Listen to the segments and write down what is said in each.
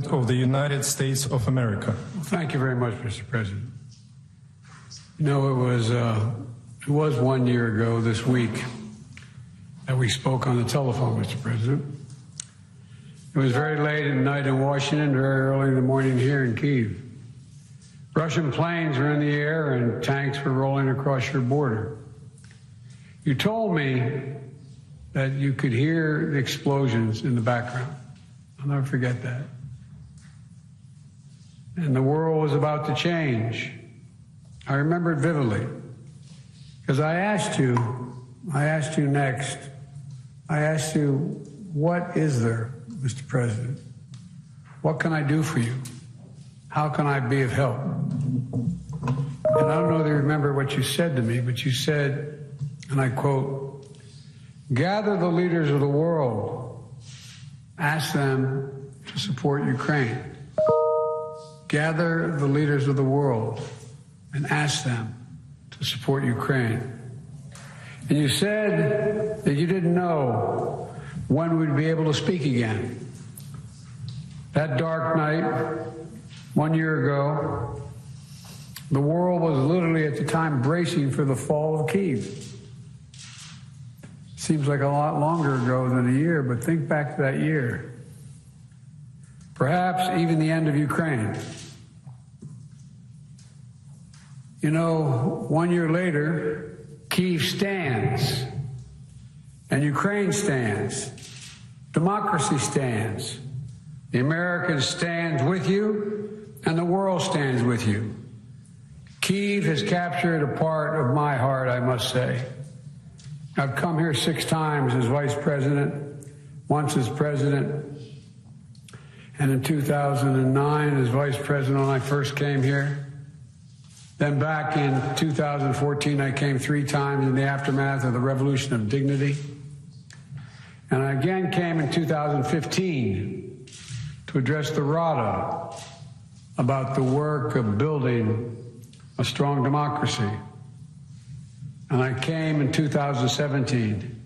of the United States of America. Well, thank you very much, Mr. President. You know, it was 1 year ago this week that we spoke on the telephone, Mr. President. It was very late at night in Washington, very early in the morning here in Kyiv. Russian planes were in the air and tanks were rolling across your border. You told me that you could hear the explosions in the background. I'll never forget that. And the world was about to change. I remember it vividly. Because I asked you next, I asked you, what is there, Mr. President? What can I do for you? How can I be of help? And I don't know if you remember what you said to me, but you said, and I quote, "Gather the leaders of the world, ask them to support Ukraine." Gather the leaders of the world and ask them to support Ukraine. And you said that you didn't know when we'd be able to speak again. That dark night, 1 year ago, the world was literally at the time bracing for the fall of Kyiv. Seems like a lot longer ago than a year, but think back to that year. Perhaps even the end of Ukraine. You know, 1 year later, Kyiv stands, and Ukraine stands. Democracy stands. The Americans stand with you, and the world stands with you. Kyiv has captured a part of my heart, I must say. I've come here 6 times as vice president, once as president, and in 2009 as vice president when I first came here. Then back in 2014, I came 3 times in the aftermath of the Revolution of Dignity. And I again came in 2015 to address the Rada about the work of building a strong democracy. And I came in 2017,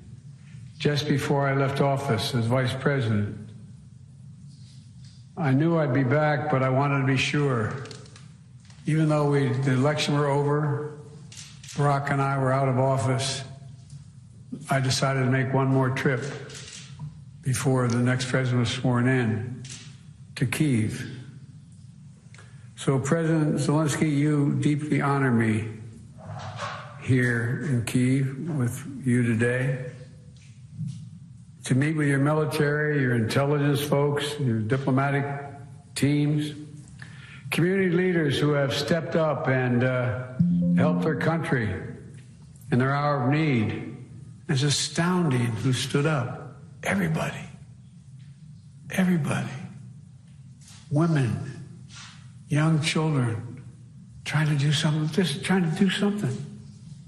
just before I left office as vice president. I knew I'd be back, but I wanted to be sure. Even though the election were over, Barack and I were out of office, I decided to make one more trip before the next president was sworn in to Kyiv. So President Zelensky, you deeply honor me here in Kyiv with you today, to meet with your military, your intelligence folks, your diplomatic teams, community leaders who have stepped up and helped their country in their hour of need. It's astounding who stood up. Everybody. Women, young children, trying to do something, just trying to do something.